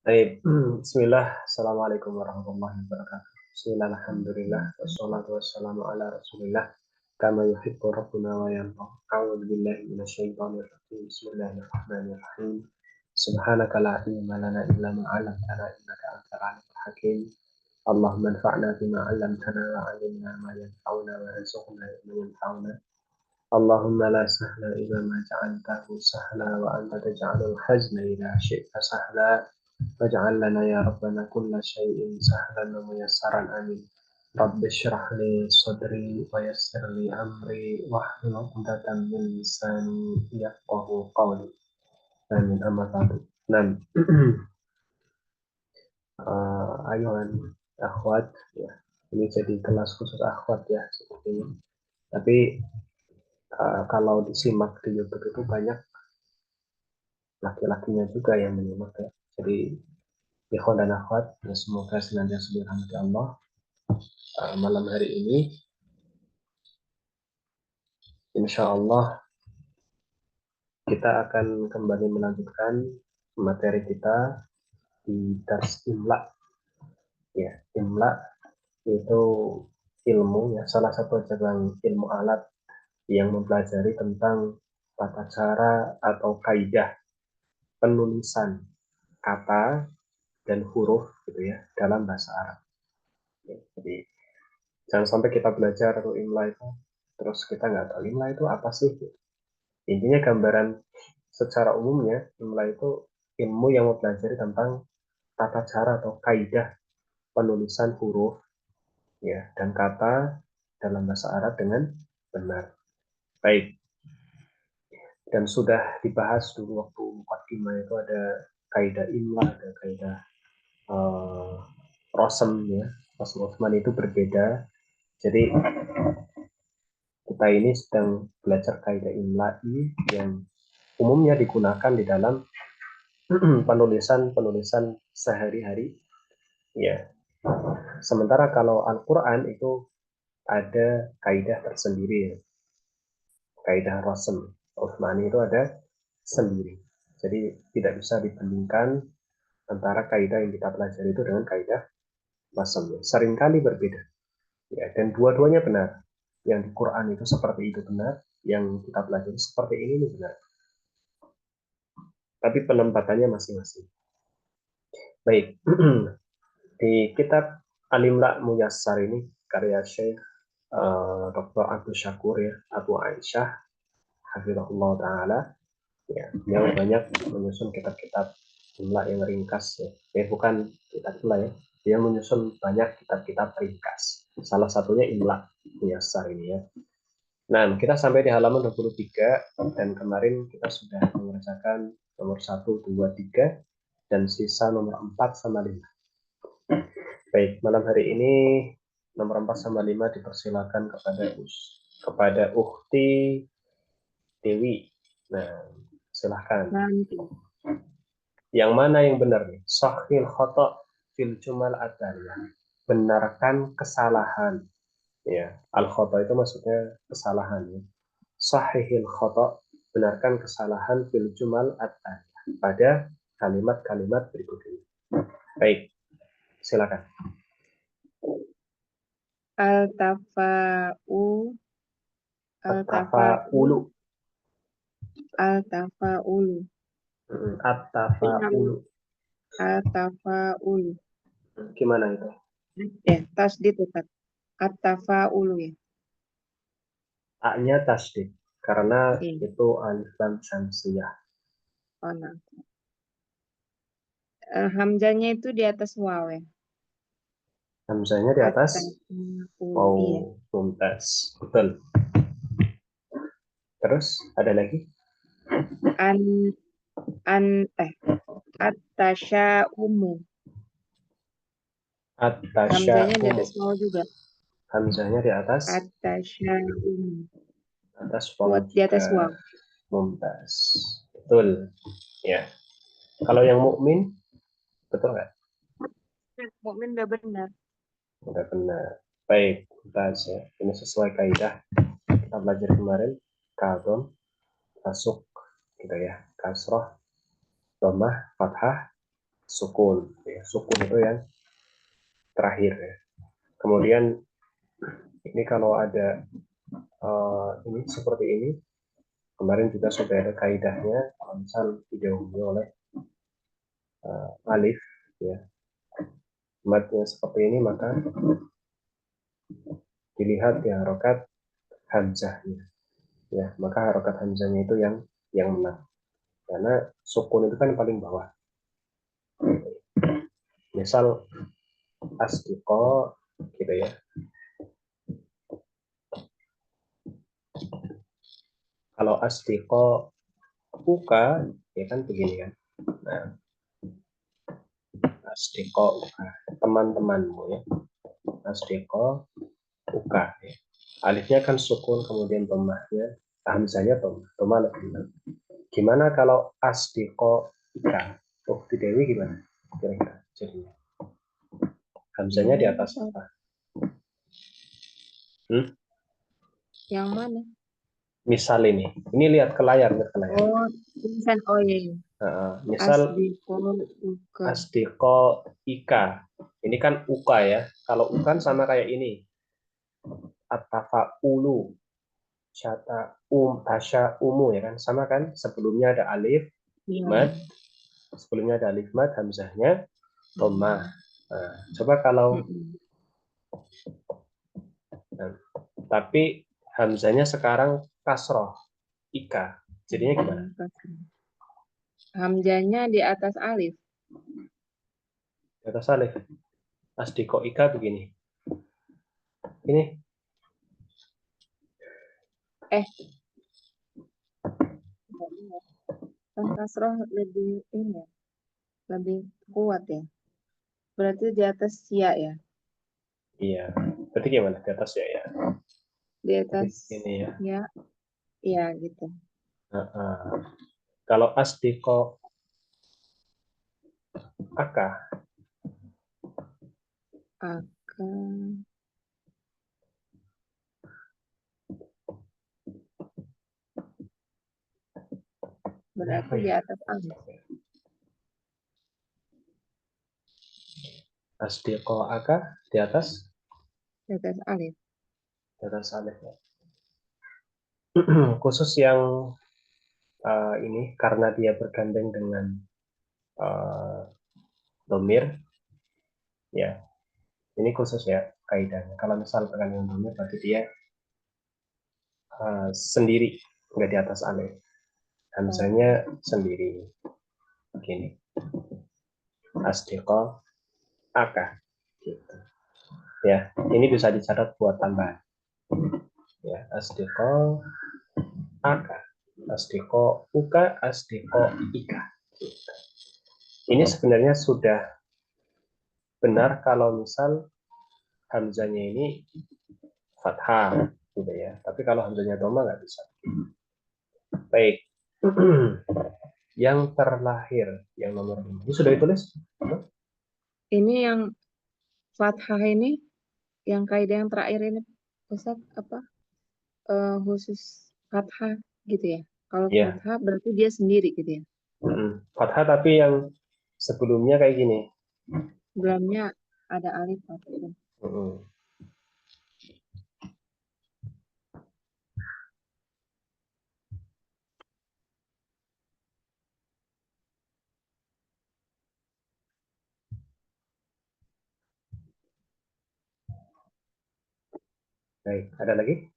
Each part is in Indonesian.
Baik, Bismillah, Assalamualaikum warahmatullahi wabarakatuh. Bismillah, Alhamdulillah, wassalatu wassalamu ala rasulillah, kama yuhibbu rabbuna wa yarda. A'udzu billahi minasyaitonir rajim. Bismillahirrahmanirrahim. Subhanaka la ilma lana illa ma 'allamtana innaka antal alimul hakim. Allahumma anfa'na bima 'allamtana wa 'allimna ma yanfa'una wa rzuqna ilman yanfa'una. Allahumma la sahla illa ma ja'altahu sahla wa anta taj'alul hazna idza syi'ta sahla. واجعل لنا يا ربنا كل شيء سهلا وميسرا آمين. رب اشرح لي صدري ويسر لي أمري واحلل عقدة من لساني يفقه قولي آمين أما بعد. Nah, ayuhan akhwat ya. Ini jadi kelas khusus akhwat ya sepertinya. Tapi kalau disimak di YouTube itu banyak laki-lakinya juga yang menyimak ya. Jadi ikhwan dan akhwat ya, semoga senantiasa dirahmati Allah. Malam hari ini insya Allah kita akan kembali melanjutkan materi kita di dars imla. Ya, imla itu ilmu ya, salah satu cabang ilmu alat yang mempelajari tentang tata cara atau kaidah penulisan kata dan huruf gitu ya dalam bahasa Arab. Ya, jadi jangan sampai kita belajar imla itu terus kita nggak tahu imla itu apa sih. Intinya gambaran secara umumnya imla itu ilmu yang mempelajari tentang tata cara atau kaidah penulisan huruf ya dan kata dalam bahasa Arab dengan benar. Baik, dan sudah dibahas dulu waktu mukaddimah itu ada kaidah imla, ada kaidah uh, rosem ya. Rosem Utsman itu berbeda. Jadi kita ini sedang belajar kaidah imla'i yang umumnya digunakan di dalam penulisan sehari-hari ya. Sementara kalau Al-Qur'an itu ada kaidah tersendiri ya. Kaidah Rosem Utsmani itu ada sendiri. Jadi tidak bisa dibandingkan antara kaidah yang kita pelajari itu dengan kaidah Rosem. Seringkali berbeda. Ya, dan dua-duanya benar. Yang di Quran itu seperti itu benar, yang kita pelajari seperti ini benar. Tapi penempatannya masing-masing. Baik, di kitab Al-Imla Muyassar ini karya Syekh Dr. Abdul Syakur ya, Abu Aisyah, Hafizahullah Ta'ala. Ya, yang banyak menyusun kitab-kitab imla yang ringkas ya. Bukan kitab imla ya. Dia menyusun banyak kitab-kitab ringkas. Salah satunya imla Muyassar ini ya. Nah, kita sampai di halaman 23 dan kemarin kita sudah mengerjakan nomor 1, 2, 3 dan sisa nomor 4 sama 5. Baik, malam hari ini nomor 4 sama 5 dipersilakan kepada Ukti Dewi. Nah, silahkan. Nanti. Yang mana yang benar nih? Sahil khoto fil jumal atariyah. Benarkan kesalahan. Ya, al khoto itu maksudnya kesalahan. Ya. Sahihil khoto, benarkan kesalahan fil jumal atariyah. Pada kalimat-kalimat berikut ini. Baik, silakan. Al-tafa'u At-tafa'ulu. Al-tafa'ulu At-tafa'ulu. Al-tafa'ulu Gimana itu? tasdid tetap At-tafa'ulu ya. A-nya tasdid. Karena Iya. itu alif lam syamsiyah. Oh, nah. Hamzanya itu di atas waw ya. Hamzanya di atas At-tafa'ulu iya. oh, mumtaz. Betul. Terus ada lagi? An an At-tasya'umu. Hamzanya di At-tasya'um. atas waw juga. Hamzanya di At-tasya'umu. atas waw Buat di juga. atas waw. Mumtaz. Betul. Ya. Kalau yang mukmin betul nggak? Mukmin udah benar. Udah benar. Baik, mumtaz ya. Ini sesuai kaidah kita belajar kemarin. Kadom, masuk gitu ya. Kasroh, domah, fathah, sukun. Ya, sukun itu yang terakhir. Ya. Kemudian ini kalau ada ini seperti ini, kemarin juga sudah ada kaidahnya. Kalau misal didahului oleh alif, ya, matnya seperti ini, maka dilihat ya harokat hamzahnya. Ya, maka harokat hamzahnya itu yang menang. Karena sukun itu kan paling bawah. Misal asdiqo gitu ya. Kalau asdiqo uka ya kan begini kan. Nah, asdiqo uka teman-temanmu ya. Asdiqo uka ya. Alifnya kan sukun, kemudian domahnya hamzahnya domah lebih benar. Gimana kalau asdiqo ika? Oh, di Dewi gimana? Kira-kira jadinya. Hamzahnya di atas apa? Yang mana? Misal ini lihat ke layar, lihat ke layar. Oh, tulisan oh iya, iya. Misal Asdiqo uka. asdiqo ika. Ini kan uka ya. Kalau ukan sama kayak ini. At-tafa'ulu. Syata tasya umu ya kan. Sama kan? Sebelumnya ada alif, Iya. mad. Sebelumnya ada alif, mad, hamzahnya, dhammah. Nah, coba kalau tapi hamzahnya sekarang kasroh, ika. Jadinya gimana? Hamzahnya di atas alif. Di atas alif. Asdiqo ika begini. Ini. Kan kasroh lebih ini ya, lebih kuat ya. Berarti di atas ya ya. Iya. Berarti gimana? Di atas ya ya. Di Berarti atas ini ya. ya, ya gitu. Kalau asdiqo aka. Akan berarti di atas alif. Asdiqo aka di atas Di atas alif. alif ya. Khusus yang ini karena dia bergandeng dengan domir ya, ini khusus ya kaidahnya. Kalau misal bergandeng dengan domir berarti dia sendiri, nggak di atas alif. Hamzahnya sendiri begini. Asdiqo aka gitu. Ya, ini bisa dicatat buat tambahan. Ya, asdiqo aka, asdiqo uka, asdiqo ika. Gitu. Ini sebenarnya sudah benar kalau misal hamzanya ini fathah gitu ya. Tapi kalau hamzanya dhamma nggak bisa. Baik. Yang terlahir yang nomor 5. Ini sudah ditulis? Ini yang fathah ini, yang kaidah yang terakhir ini, Ustaz apa? Khusus fathah gitu ya. Kalau Ya. fathah berarti dia sendiri gitu ya. Fathah tapi yang sebelumnya kayak gini. Sebelumnya ada alif fathah. Baik, ada lagi?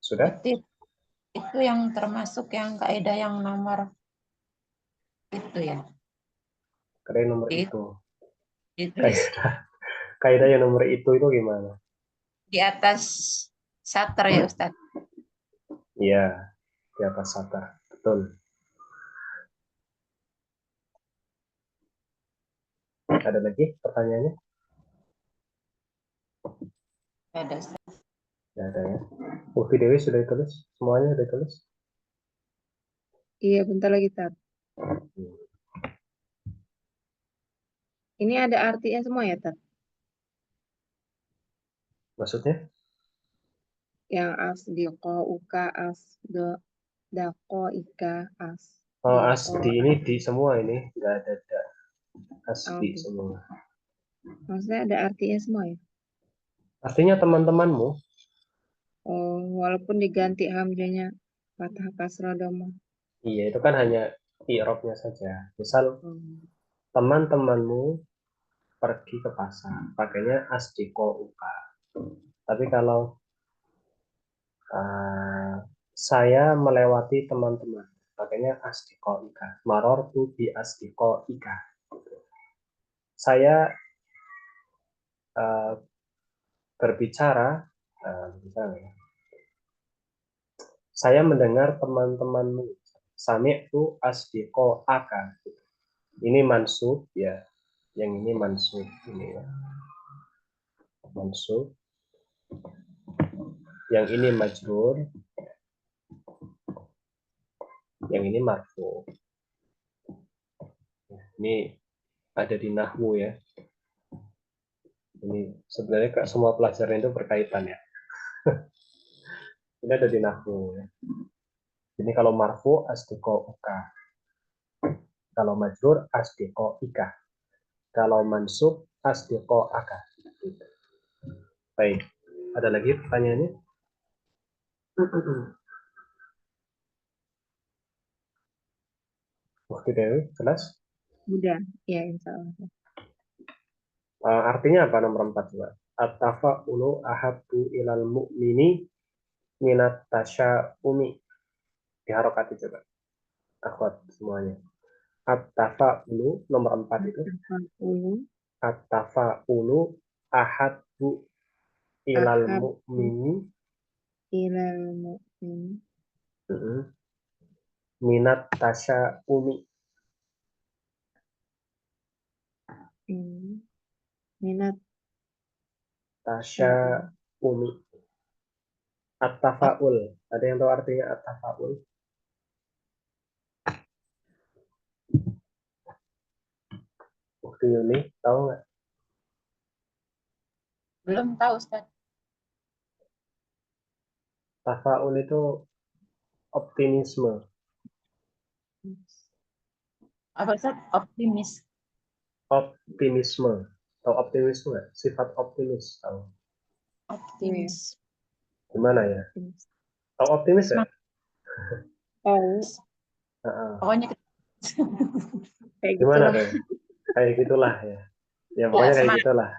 Sudah? Itu yang termasuk yang kaidah yang nomor itu ya. Kaidah nomor itu. Itu Kaidah yang nomor itu gimana? di atas satar ya Ustaz. Iya, di atas satar. Betul. Ada lagi pertanyaannya? Ada Ustaz. Tidak ada ya. Bukti Dewi sudah ditulis? Semuanya sudah ditulis? Iya, bentar lagi Tat. Ini ada artinya semua ya Tat? Maksudnya? Yang asdiqo uka asdo. Dako, ika, as. Oh, Dako, asdi ini di semua ini nggak ada da. Asdi Aldi. semua. Maksudnya ada artinya semua ya? Artinya teman-temanmu. Oh, walaupun diganti hamzanya fathah kasrah dhamma. Iya, itu kan hanya i'rabnya saja. Misal Hmm. teman-temanmu pergi ke pasar, pakainya asdiko uka. Tapi kalau saya melewati teman-teman, pakainya asdiko ika. Maror tu di asdiko ika. Saya berbicara, misalnya, saya mendengar teman-temanmu. Sami'tu asdiko aka. Ini mansub ya, yang ini mansub ini ya. Mansub. Yang ini majrur, yang ini marfu. Ini ada di nahwu ya. Ini sebenarnya semua pelajaran itu berkaitan ya. Ini ada di nahwu ya. Ini kalau marfu asdiko uka. Kalau majrur asdiko ika. Kalau mansub asdiko aka. Baik. Ada lagi pertanyaannya? Waktu Dewi, jelas? Mudah, ya insya Allah. Artinya apa nomor 4 coba? At-tafa'ulu ahabbu ilal mu'mini minat tasya'umi. Diharokati coba. Akhwat semuanya. At-tafa'ulu nomor 4 itu. At-tafa'ulu At-tafa'ulu ahabbu ilal ahabbu mu'mini ilal mu'min. minat tasya'umi. Minat Tasya'umi. At-tafa'ul. Ada yang tahu artinya at-tafa'ul? Bukti ini tahu nggak? Belum tahu, Ustaz. Tafa'ul itu optimisme. Apa, Ustaz? Optimis. Optimisme. Tahu optimisme nggak? Sifat optimis tahu. Optimis. Gimana ya? Tahu optimis ya? Tahu. Pokoknya Kayak Gimana gitulah. tuh? Kayak gitulah ya. Ya ya, pokoknya kayak semangat. gitulah.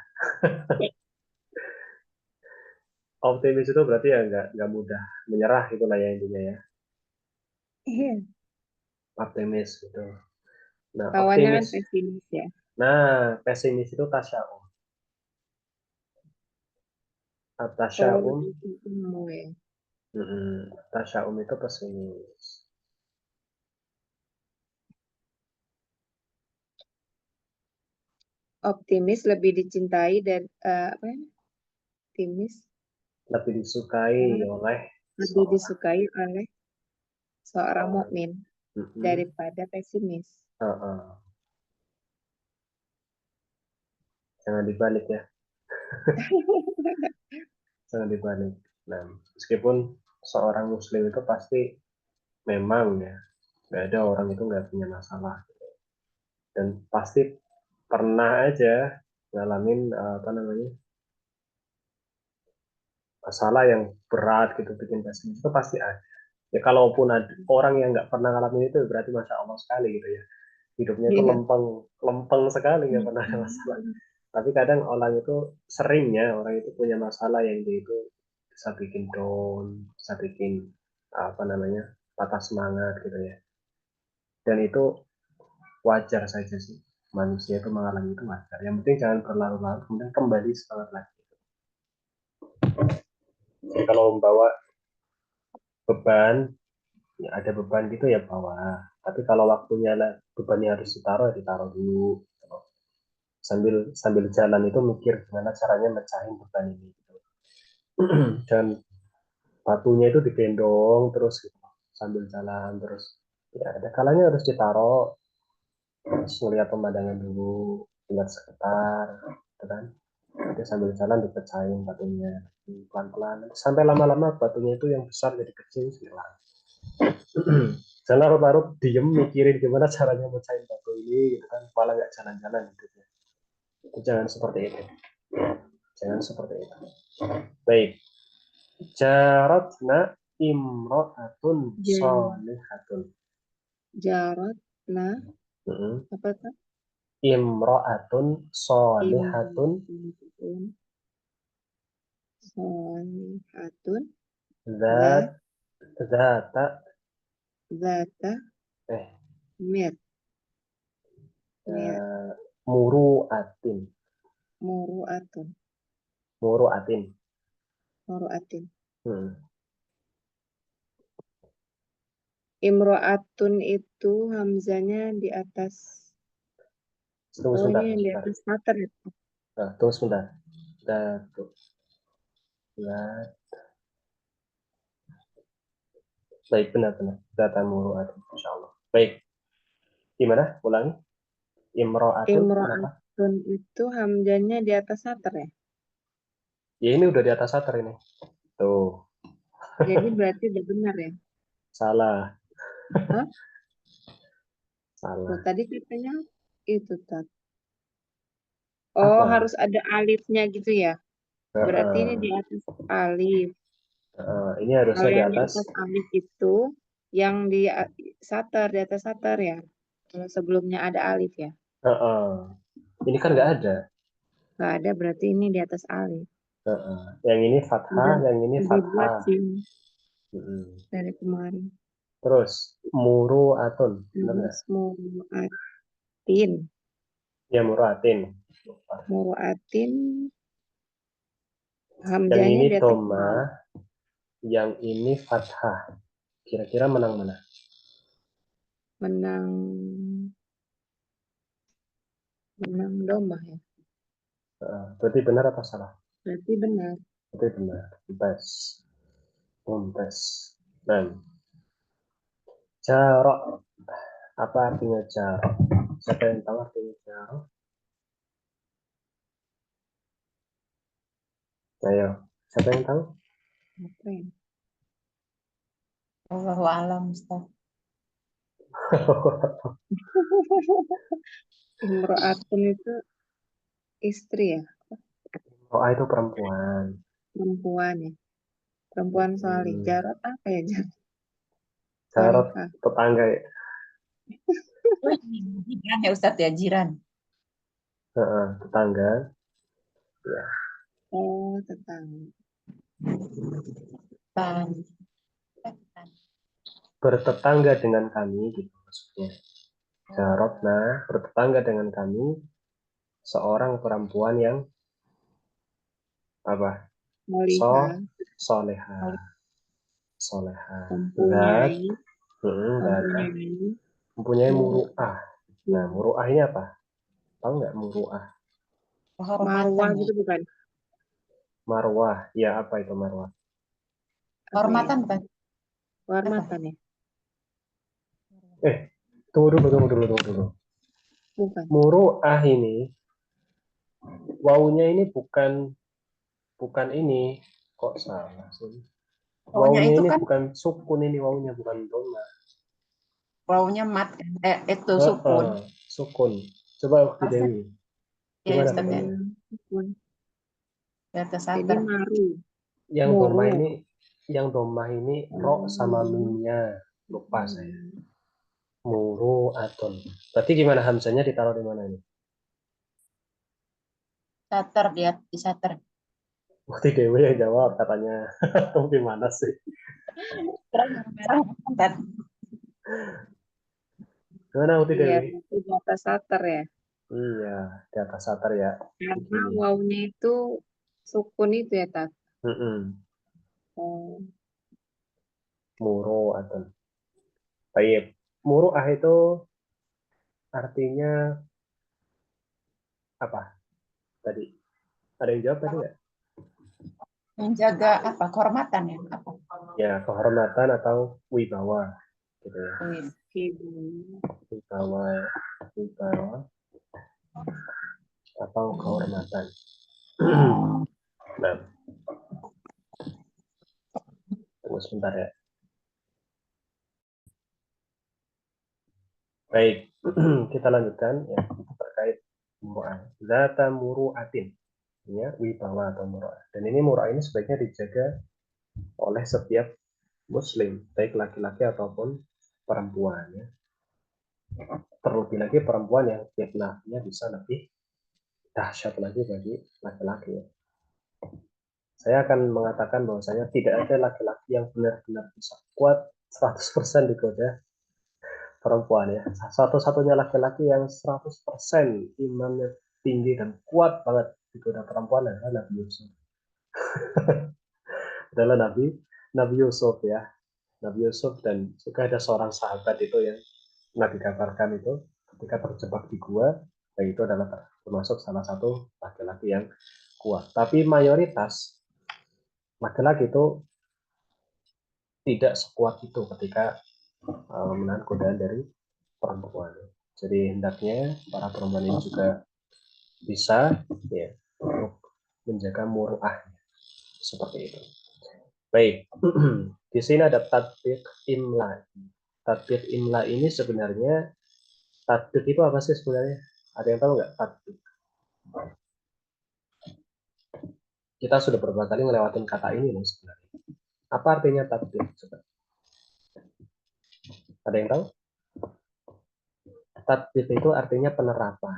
Optimis itu berarti ya nggak mudah menyerah itulah ya intinya ya. Iya. Optimis gitu. Nah, Lawannya kan optimis. pesimis ya. Nah, pesimis itu tasya'um. Oh, Tasya'um. ilmu ya. Tasya'um itu pesimis. Optimis lebih dicintai dan apa ya? Optimis Lebih disukai oleh lebih disukai oleh seorang seorang. mukmin daripada pesimis. Jangan dibalik ya. Jangan dibalik. Nah, meskipun seorang muslim itu pasti memang ya, nggak ada orang itu nggak punya masalah. Dan pasti pernah aja ngalamin apa namanya masalah yang berat gitu bikin pesimis itu pasti ada. Ya kalaupun ada orang yang nggak pernah ngalamin itu berarti masya Allah sekali gitu ya. Hidupnya itu Iya. lempeng sekali nggak pernah ada masalah. Tapi kadang orang itu seringnya orang itu punya masalah yang dia itu bisa bikin down, bisa bikin apa namanya patah semangat gitu ya. Dan itu wajar saja sih, manusia itu mengalami itu wajar. Yang penting jangan berlarut-larut kemudian kembali semangat lagi. Jadi kalau membawa beban, ya ada beban gitu ya bawa. Tapi kalau waktunya lah bebannya harus ditaruh ya ditaruh dulu. Sambil sambil jalan itu mikir gimana caranya mecahin beban ini. Gitu. Dan batunya itu digendong terus gitu, sambil jalan terus. Ya ada kalanya harus ditaruh, terus melihat pemandangan dulu, lihat sekitar, gitu kan. Jadi sambil jalan dipecahin batunya pelan-pelan sampai lama-lama batunya itu yang besar jadi kecil hilang. Jangan larut-larut diem mikirin gimana caranya mecahin batu ini gitu kan, malah nggak jalan-jalan hidupnya. Jangan seperti itu. Jangan seperti itu. Baik. Jaratna imro'atun solihatun. Jaratna Mm-mm. apa tuh? Imro'atun solihatun Imro'atun solihatun zat zata zata eh mir mir eh, muru'atin muru'atun muru'atin. muru'atin. Hmm. Imro'atun itu hamzanya di atas. Tunggu Oh, sebentar, ini yang di sebentar. atas satar ya. Nah, tunggu sebentar. Datu. Zat. Baik, benar-benar. Zata muru'atin. Insya Allah. Baik. Gimana? Ulangi. Imro'atun. Kenapa? Imro'atun itu hamzanya di atas satar ya. Ya ini udah di atas satar ini. Tuh. Jadi berarti udah benar ya. Salah. Hah? Tuh, Salah. tadi katanya itu Tat. Oh, Apa? harus ada alifnya gitu ya. Berarti ini di atas alif. Ini Kalau harusnya di yang di atas. atas alif itu yang di satar, di atas satar ya. Kalau sebelumnya ada alif ya. Ini kan nggak ada. Nggak ada, berarti ini di atas alif. Yang ini fathah, Udah yang ini dibuat fathah. sih Mm-mm. dari kemarin. Terus muru'atun, benar nggak? Terus muru'atin. Ya muru'atin. Muru'atin Yang hamzanya ini di atas doma, alif. yang ini fathah. Kira-kira menang mana? Menang menang domah ya. Berarti benar atau salah? Berarti benar. Berarti benar. Tes. Tes. Dan jarok. Apa artinya jarok? Siapa yang tahu artinya jarok? Ayo, siapa yang tahu? Apa ya? Allahu a'lam, Ustaz. Imro'atun itu istri ya, Oh, itu perempuan. perempuan ya. Perempuan salih. Hmm. Jarot apa ya? Jarot Jarot salihah. tetangga ya. Oh, jiran ya Ustaz ya, jiran. Tetangga. Ya. Oh, tetangga. Tan. Bertetangga dengan kami, gitu maksudnya. Jarotna bertetangga dengan kami seorang perempuan yang apa? Salihah. Soleha, soleha. Zat, Mempunyai. zat, Mempunyai. mempunyai Muru'ah. muru'ah. Nah, muru'ah ini apa? Tahu nggak muru'ah? Kehormatan Marwah ya. gitu bukan? Marwah, ya apa itu marwah? Apa ya? Kehormatan kan? Kehormatan ya? Eh, tunggu dulu. Bukan. Muru'ah ini, wawunya ini bukan bukan ini. Kok salah sih? Wawunya Wawunya itu ini kan, bukan sukun ini, wawunya bukan doma. wawunya mat. Itu sukun. Sukun. Coba Ukti Harusnya Dewi. ya Gimana Ustaz ya. sukunnya? Sukun. Di atas Jadi satar. maru. Yang doma Muru. ini, yang doma ini ro sama mimnya. Lupa saya. Muru aton. Berarti gimana hamzanya ditaruh di mana ini? Satar, dia di satar. Ukti Dewi yang jawab katanya. Atau gimana sih? Terus yang merah Ustaz. Gimana Ukti Iya, Dewi? berarti di atas satar ya. Iya, di atas satar ya. Karena Begini. wawunya itu sukun itu ya, Tat. Mm-mm. Oh, Muru aton. Baik. Muru'ah itu artinya apa tadi? Ada yang jawab tadi nggak? Menjaga apa? Kehormatan ya. Apa? Ya, kehormatan atau wibawa, gitu ya. Wih. gitu. Wibawa, wibawa atau kehormatan. Nah, tunggu sebentar ya. Baik, kita lanjutkan ya terkait muru'ah. Zata muru'atin, ya, wibawa atau muru'ah. Dan ini muru'ah ini sebaiknya dijaga oleh setiap muslim, baik laki-laki ataupun perempuan ya. Terlebih lagi perempuan yang fitnahnya bisa lebih dahsyat lagi bagi laki-laki ya. Saya akan mengatakan bahwasanya tidak ada laki-laki yang benar-benar bisa kuat 100% digoda perempuan ya. Satu-satunya laki-laki yang 100% imannya tinggi dan kuat banget digoda perempuan adalah Nabi Yusuf. Adalah Nabi Yusuf ya. Nabi Yusuf, dan juga ada seorang sahabat itu yang Nabi kabarkan itu ketika terjebak di gua, dan itu adalah termasuk salah satu laki-laki yang kuat. Tapi mayoritas laki-laki itu tidak sekuat itu ketika menahan godaan dari perempuan. Jadi hendaknya para perempuan ini juga bisa ya untuk menjaga muruah seperti itu. Baik, di sini ada tatbik imla. Tatbik imla ini sebenarnya, tatbik itu apa sih sebenarnya? Ada yang tahu nggak tatbik? Kita sudah beberapa kali ngelewatin kata ini loh sebenarnya. Apa artinya tatbik? Ada yang tahu? Tatbik itu artinya penerapan,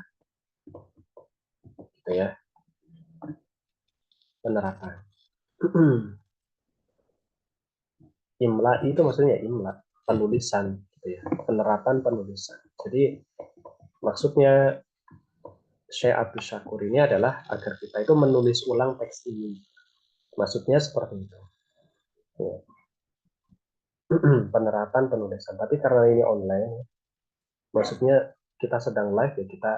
gitu ya, penerapan. Imla itu maksudnya imla, penulisan, gitu ya, penerapan penulisan. Jadi maksudnya Syekh Abdul Syakur ini adalah agar kita itu menulis ulang teks ini. Maksudnya seperti itu. Ya. Penerapan penulisan. Tapi karena ini online, maksudnya kita sedang live ya, kita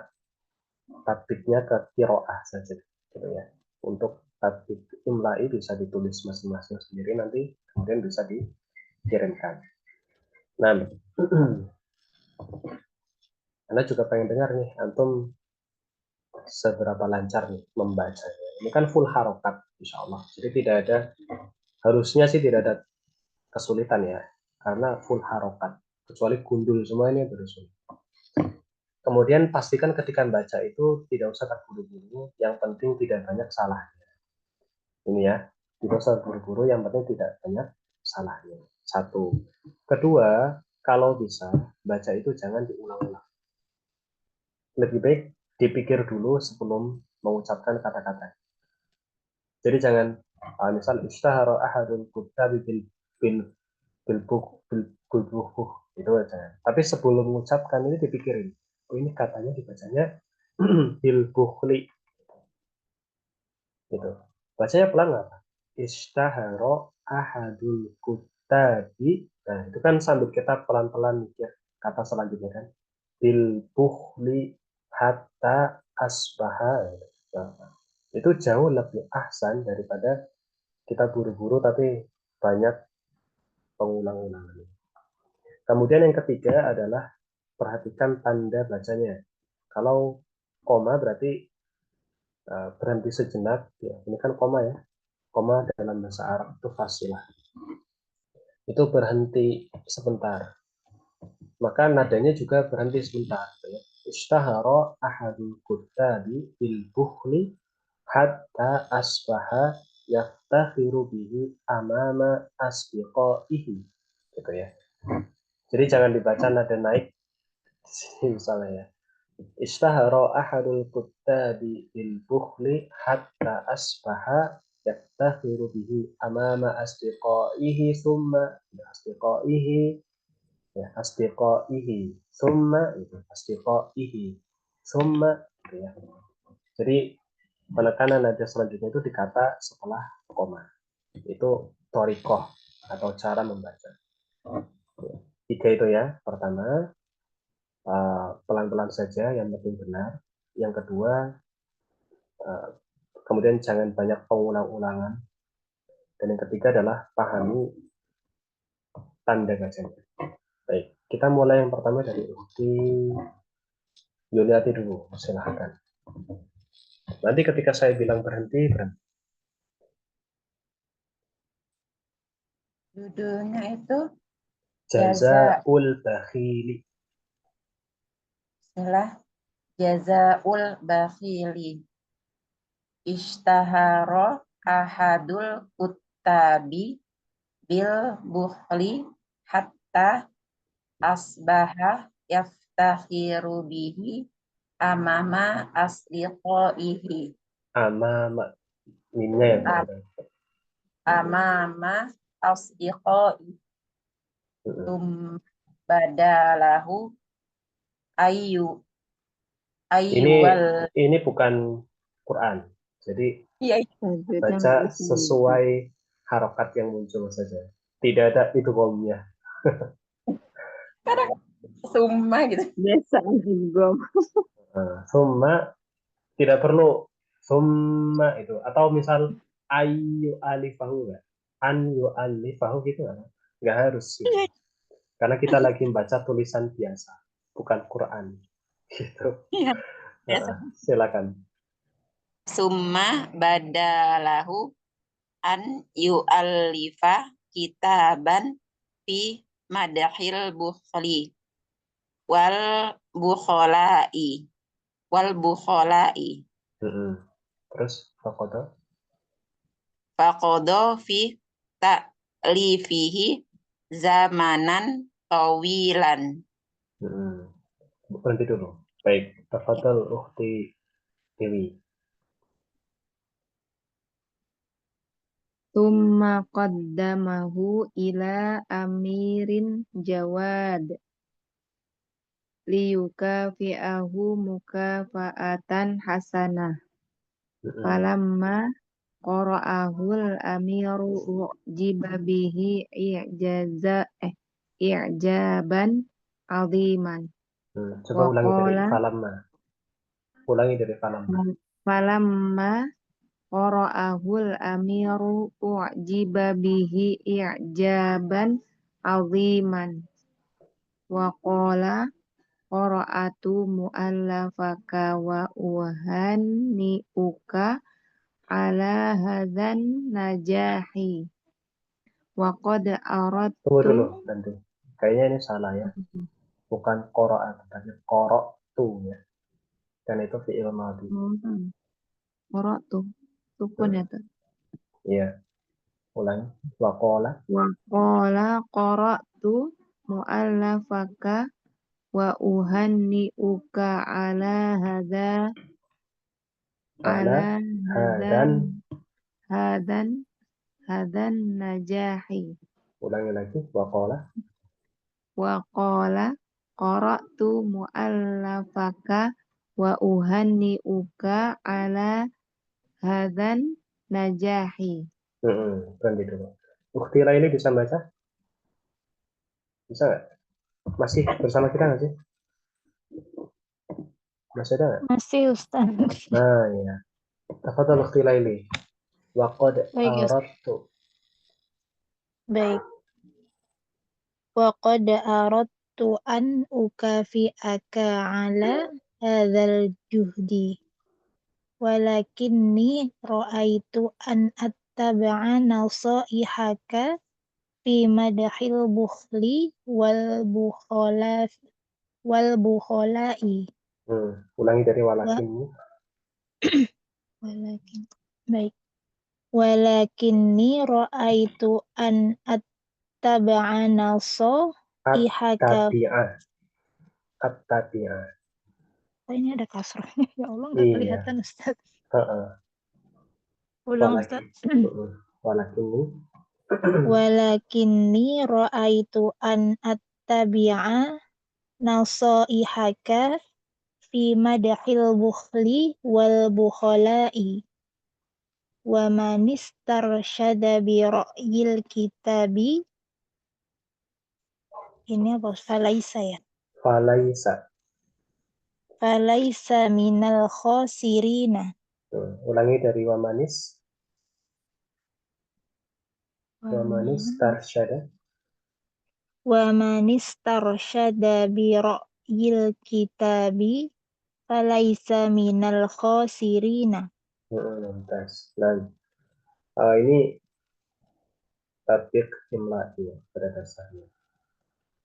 tatbiknya ke kiroah saja, gitu ya. Untuk tatbik imla'i bisa ditulis masing-masing sendiri, nanti kemudian bisa dikirimkan. Nah, Anda juga pengen dengar nih, antum seberapa lancar nih membacanya. Ini kan full harokat, insya Allah. Jadi tidak ada, harusnya sih tidak ada kesulitan ya, karena full harokat. Kecuali gundul semua ini baru sulit. Kemudian pastikan ketika baca itu tidak usah terburu-buru, yang penting tidak banyak salahnya. Ini ya, tidak usah terburu-buru, yang penting tidak banyak salahnya. Satu. Kedua, kalau bisa baca itu jangan diulang-ulang. Lebih baik dipikir dulu sebelum mengucapkan kata-kata. Jadi jangan misal istahara ahadul kutabi bil bil buh itu aja. Tapi sebelum mengucapkan ini dipikirin. Oh ini katanya dibacanya bil bukhli gitu. Bacanya pelan nggak? Istahara ahadul kutabi. Nah itu kan sambil kita pelan-pelan mikir kata selanjutnya kan. Bil bukhli hatta asbaha. Nah, itu jauh lebih ahsan daripada kita buru-buru tapi banyak pengulang-ulangan. Kemudian yang ketiga adalah perhatikan tanda bacanya. Kalau koma berarti berhenti sejenak. Ya, ini kan koma ya. Koma dalam bahasa Arab itu fasilah. Itu berhenti sebentar. Maka nadanya juga berhenti sebentar. Ya. Ishtahara ahadul kuttabi bil bukhli hatta asbaha yaftakhiru bihi amama asbiqaihi. Gitu ya. Jadi jangan dibaca nada naik misalnya ya. Ishtahara ahadul kuttabi bil bukhli hatta asbaha yaftakhiru bihi amama asdiqaihi thumma asdiqaihi ya asdiqaihi thumma itu asdiqaihi thumma gitu ya. Jadi penekanan nada selanjutnya itu di kata setelah koma. Itu torikoh atau cara membaca. Tiga itu ya. Pertama, pelan-pelan saja, yang penting benar. Yang kedua, kemudian jangan banyak pengulang-ulangan. Dan yang ketiga adalah pahami tanda bacanya. Baik, kita mulai yang pertama dari Ukti Yuliati dulu, silahkan. Nanti ketika saya bilang berhenti, berhenti. Judulnya itu Jaza Jazaul Bakhili. Bismillah. Jazaul bakhili. Ishtahara ahadul kuttabi bil bukhli hatta asbaha yaftakhiru bihi amama asliqaihi. Amama. Mimnya yang ada. Amama asliqaihi. Mm-mm. Badalahu ayu Ini ayyuwal. bukan Quran. Jadi Iya, Tajwidnya nggak baca bisa gitu. sesuai harokat yang muncul saja. Tidak ada itu idghamnya. kadang summa gitu. Biasa idgham. Summa tidak perlu summa itu. Atau misal ayu alifahu nggak? An yu alifahu gitu nggak harus gitu. Karena kita lagi membaca tulisan biasa, bukan Quran. Gitu. Iya, biasa. Silakan. Summa badalahu an yu'allifa kitaban fi madahil bukhli wal bukhola'i wal bukhola'i Mm-mm. Terus fakodo. faqodo fi ta'lifihi zamanan tawilan. Mm-mm. Berhenti dulu. Baik, tafadhal ukhti Dewi. Tumma qaddamahu ila amirin jawad liyukafi'ahu mukafa'atan hasanah. Mm-mm. Falamma qara'ahul amiru u'jiba bihi i'jaban aziman. Coba Wa ulangi dari qala falamma. Ulangi dari falamma. falamma qara'ahul amiru u'jiba bihi i'jaban aziman. Wa qala qara'atu mu'allafaka wa uhanni'uka ala hadzan najahi. Wa qad Tunggu aradtu dulu nanti. Kayaknya ini salah ya. Bukan qara'a, tapi qara'tu ya. Dan itu fi'il madhi. qara'tu sukun ya tuh. Iya, ulangi. Waqala. Wa qala qara'tu mu'allafaka wa uhanni'uka ala hadza Ala ala hadan. hadan hadan najahi. Ulangi lagi. Waqala. Wa qala qara'tu mu'allafaka wa uhanni'uka ala hadan najahi. Berhenti dulu. Ukhti Laili bisa baca? Bisa nggak? Masih bersama kita nggak sih? Masih ada nggak? Masih Ustaz. Nah, ya. Tafadhal Ukhti Laili. Waqad Baik Ustaz. aradtu. Baik. Wa qad aradtu an ukafi'aka ala hadzal juhdi. Walakinni ra'aitu an attaba'a nasaihaka fi madahil bukhli wal bukhola'i. Ulangi dari Wa walakin. walakin baik. Walakinni ra'aitu an attaba'a nasaihaka. At-tabi'ah. At-tabi'ah. Oh, ini ada kasrohnya. Ya Allah, nggak Iya. kelihatan Ustaz. Heeh. Ulang Walakin. Ustaz. Walakin. Walakinni ra'aitu an attabi'a nasaihaka fi madahil bukhli wal bukhala'i wa man istarsyada bi ra'yil kitabi. Ini apa? Falaisa ya. Falaisa. Falaisa minal khosirina. Ulangi dari wamanis. Wamanis tarsyada. Wa man istarsyada bi ra'yil kitabi falaisa minal khosirina. Tes. Nah, ini tatbik imla ya, pada dasarnya.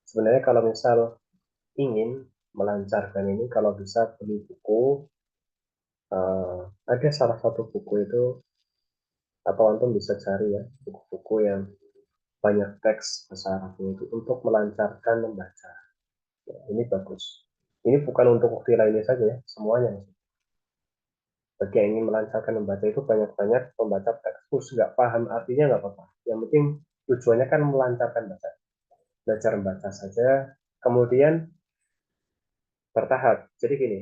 Sebenarnya kalau misal ingin melancarkan ini kalau bisa beli buku. Ada salah satu buku itu, atau antum bisa cari ya, buku-buku yang banyak teks bahasa Arabnya itu untuk melancarkan membaca. Ya, ini bagus. Ini bukan untuk ukti lainnya saja ya, semuanya. Bagi yang ingin melancarkan membaca itu banyak-banyak membaca teks. Nggak paham artinya nggak apa-apa. Yang penting tujuannya kan melancarkan baca. Belajar membaca saja, kemudian bertahap. Jadi gini,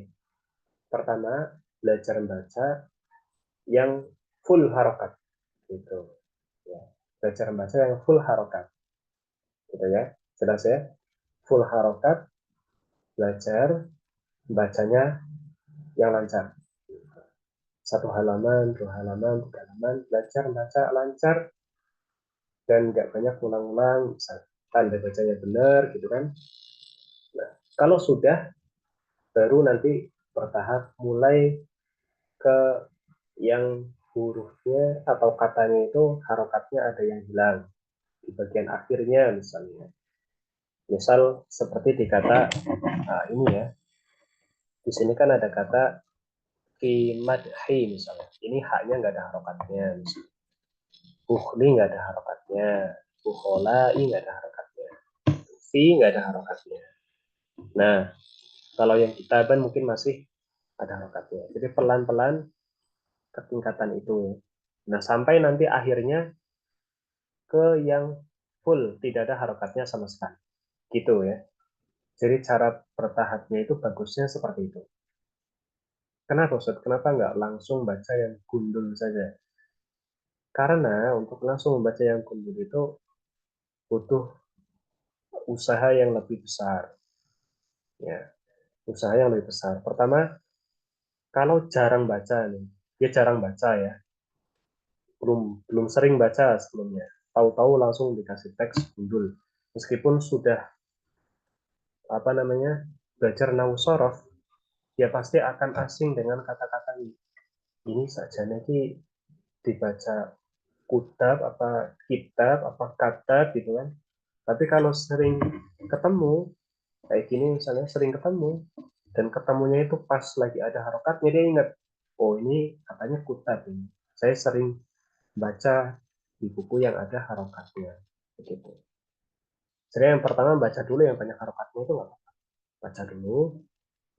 pertama belajar membaca yang full harokat, gitu. Ya. Belajar membaca yang full harokat, gitu ya. Jelas ya? Full harokat, belajar bacanya yang lancar. Satu halaman, 2 halaman, 3 halaman, belajar baca lancar dan nggak banyak ulang-ulang, bisa tanda bacanya benar, gitu kan. Nah, kalau sudah, baru nanti bertahap mulai ke yang hurufnya atau katanya itu harokatnya ada yang hilang di bagian akhirnya misalnya. Misal seperti di kata ini ya, di sini kan ada kata kimadhi misalnya. Ini haknya nggak ada harokatnya. Misalnya. Bukhli nggak ada harokatnya. Bukholai nggak ada harokatnya. Fi nggak ada harokatnya. Nah, kalau yang kitaban mungkin masih ada harokatnya. Jadi pelan-pelan ketingkatan itu. Nah, sampai nanti akhirnya ke yang full, tidak ada harokatnya sama sekali. Gitu ya. Jadi cara bertahapnya itu bagusnya seperti itu. Kenapa Ustaz? Kenapa nggak langsung baca yang gundul saja? Karena untuk langsung membaca yang gundul itu butuh usaha yang lebih besar. Ya, usaha yang lebih besar. Pertama, kalau jarang baca nih, dia jarang baca ya, belum sering baca sebelumnya, tahu-tahu langsung dikasih teks gundul. Meskipun sudah belajar nahwu shorof, dia pasti akan asing dengan kata-kata ini. Ini saja nanti dibaca kutab apa kitab apa kata gitu kan. Tapi kalau sering ketemu kayak gini misalnya, sering ketemu dan ketemunya itu pas lagi ada harokatnya, dia ingat, oh ini katanya kutab ini, saya sering baca di buku yang ada harokatnya begitu. Jadi yang pertama baca dulu yang banyak harokatnya itu nggak apa-apa, baca dulu,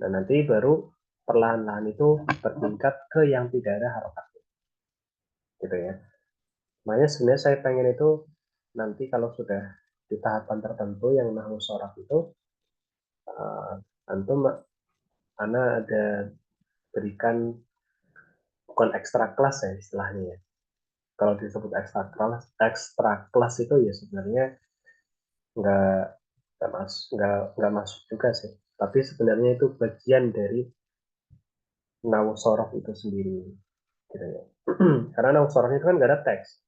dan nanti baru perlahan-lahan itu bertingkat ke yang tidak ada harokatnya gitu ya. Makanya sebenarnya saya pengen itu nanti kalau sudah di tahapan tertentu yang nahwu shorof itu, antum ana ada berikan, bukan ekstra kelas ya istilahnya ya. Kalau disebut ekstra kelas itu ya sebenarnya nggak nggak masuk juga sih. Tapi sebenarnya itu bagian dari nahwu shorof itu sendiri, gitu ya. Karena nahwu shorof itu kan nggak ada teks.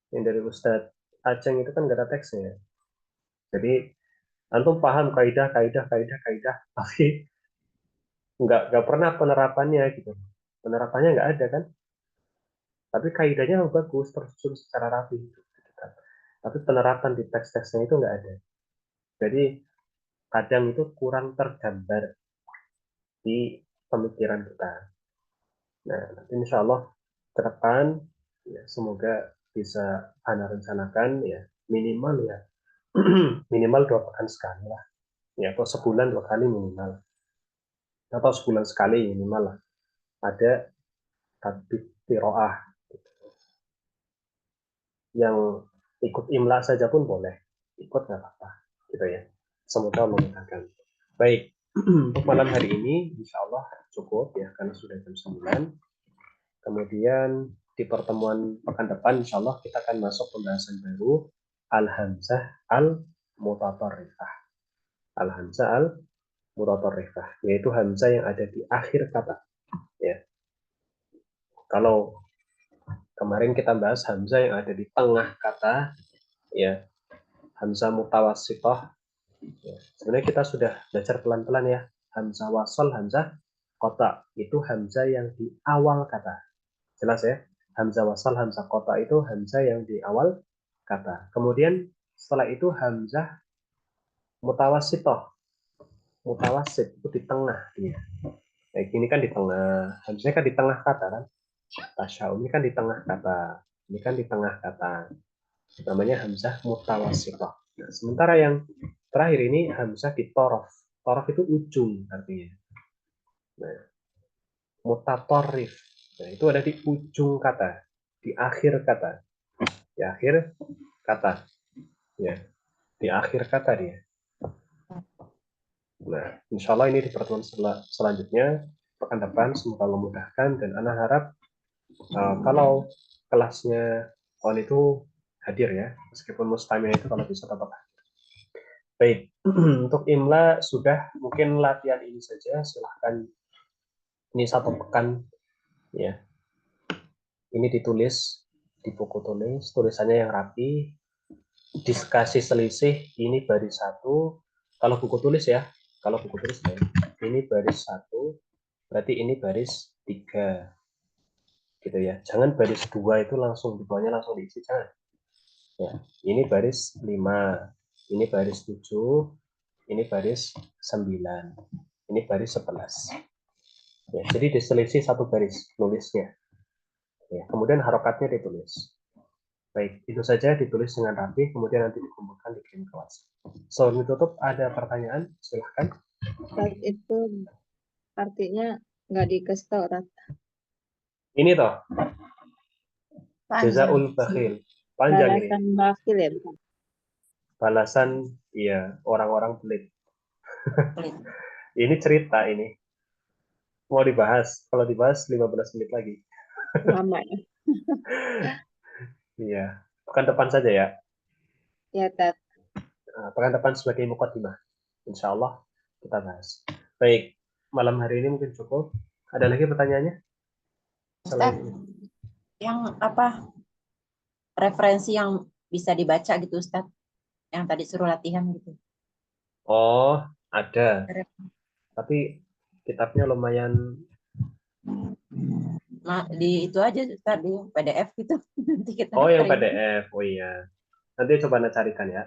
Yang dari Ustadz Aceng itu kan nggak ada teksnya. Jadi antum paham kaidah, tapi nggak pernah penerapannya gitu. Penerapannya nggak ada kan. Tapi kaidahnya bagus, tersusun secara rapi. Gitu. Tapi penerapan di teks-teksnya itu nggak ada. Jadi kadang itu kurang tergambar di pemikiran kita. Nah, nanti insya Allah ke depan ya, semoga bisa Anda rencanakan ya minimal ya minimal 2 pekan sekali lah, ya atau sebulan 2 kali minimal, atau sebulan sekali minimal lah ada tatbik qiraah. Yang ikut imla saja pun boleh, ikut nggak apa-apa gitu ya. Semoga memudahkan. Baik, untuk malam hari ini insya Allah cukup ya karena sudah jam 9. Kemudian di pertemuan pekan depan insya Allah kita akan masuk pembahasan baru, al-hamzah al-mutatarrifah. Al-hamzah al-mutatarrifah, yaitu hamzah yang ada di akhir kata ya. Kalau kemarin kita bahas hamzah yang ada di tengah kata ya, hamzah mutawassithah. Ya, sebenarnya kita sudah belajar pelan-pelan ya. Hamzah wasal, hamzah qata itu hamzah yang di awal kata. Jelas ya? Hamzah wasal, hamzah qata itu hamzah yang di awal kata. Kemudian setelah itu hamzah mutawassithah. mutawasit itu di tengah dia. Kayak gini kan di tengah, harusnya kan di tengah kata kan. Tasyaum ini kan di tengah kata, ini kan di tengah kata. Namanya hamzah mutawasithah. Nah, sementara yang terakhir ini hamzah di torof. Torof itu ujung artinya. Nah, mutatorif. Nah, itu ada di ujung kata, di akhir kata, di akhir kata, ya, di akhir kata dia. Nah, insya Allah ini di pertemuan selanjutnya, pekan depan, semoga Allah mudahkan, dan Ana harap kalau kelasnya on itu hadir ya, meskipun mustamil itu kalau bisa tetap hadir. Baik, untuk imla sudah, mungkin latihan ini saja, silahkan ini satu pekan ya. Ini ditulis di buku tulis, tulisannya yang rapi, dikasih selisih, ini baris 1, kalau buku tulis ya, kalau buku tulis ya, ini baris 1, berarti ini baris 3, gitu ya. Jangan baris 2 itu langsung, di bawahnya langsung diisi, jangan. Ya, ini baris 5, ini baris 7, ini baris 9, ini baris 11. Ya, jadi diselisih satu baris nulisnya. Ya, kemudian harokatnya ditulis. Baik, itu saja ditulis dengan rapi, kemudian nanti dikumpulkan dikirim ke WhatsApp. Sebelum ditutup, ada pertanyaan? Silahkan. Ustaz, itu artinya nggak dikasih tahu, Ustaz. Ini toh, Panjang. jazaul bakhil. Panjang ini. Balasan bakhil ya, bukan? Balasan, iya, orang-orang pelit. Pelit. Ini cerita ini. Mau dibahas, kalau dibahas 15 menit lagi. Lama ya. Iya, pekan depan saja ya. Ya, Ustaz. Pekan depan sebagai mukaddimah. Insya Allah kita bahas. Baik, malam hari ini mungkin cukup. Ada lagi pertanyaannya? Ustaz, yang apa referensi yang bisa dibaca gitu Ustaz, yang tadi suruh latihan gitu. Oh, ada. Tapi kitabnya lumayan. Di itu aja Ustaz, di PDF gitu. Nanti kita Oh, yang print. PDF. Oh iya. Nanti coba Anda carikan ya.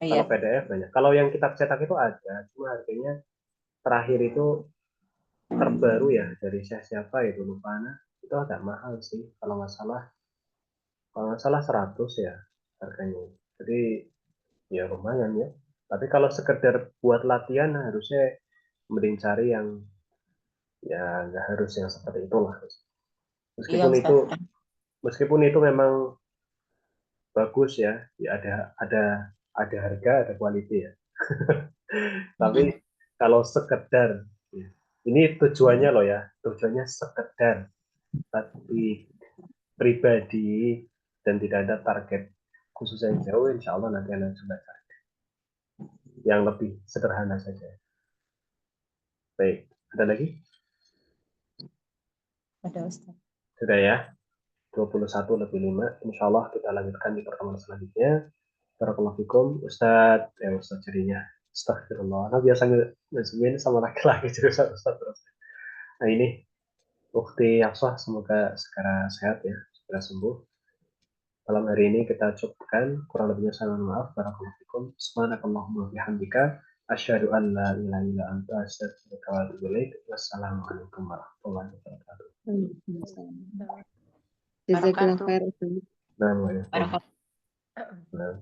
Iya. Kalau PDF banyak. Kalau yang kitab cetak itu ada, cuma harganya terakhir itu terbaru ya dari siapa itu lupa Ana. Itu agak mahal sih kalau nggak salah. Kalau nggak salah 100 ya harganya. Jadi ya lumayan ya. Tapi kalau sekedar buat latihan harusnya mending cari yang ya nggak harus yang seperti itulah. Iya Meskipun Ustaz. itu memang bagus ya, ya ada harga, ada quality ya. Tapi kalau sekedar ya, ini tujuannya loh ya, tujuannya sekedar tapi pribadi dan tidak ada target khusus yang jauh, insya Allah nanti Anda coba cari yang lebih sederhana saja. Baik, ada lagi? Ada Ustaz. Sudah ya, 21 lebih 5. Insya Allah kita lanjutkan di pertemuan selanjutnya. Barakallahu fikum, Ustaz jadinya. Astagfirullah. Nah, biasa ngezumin sama laki-laki jadi Ustaz terus. Nah ini, Ukti Hafsah semoga segera sehat ya, segera sembuh. Malam hari ini kita cukupkan, kurang lebihnya saya mohon maaf. Barakallahu fikum. Subhanakallahumma bihamdika. Asyhadu an la ilaha illa anta astaghfiruka wa atubu ilaik. Wassalamualaikum warahmatullahi wabarakatuh. Jazakallah khair, Ustaz. Nah, Barakallahu. Nah.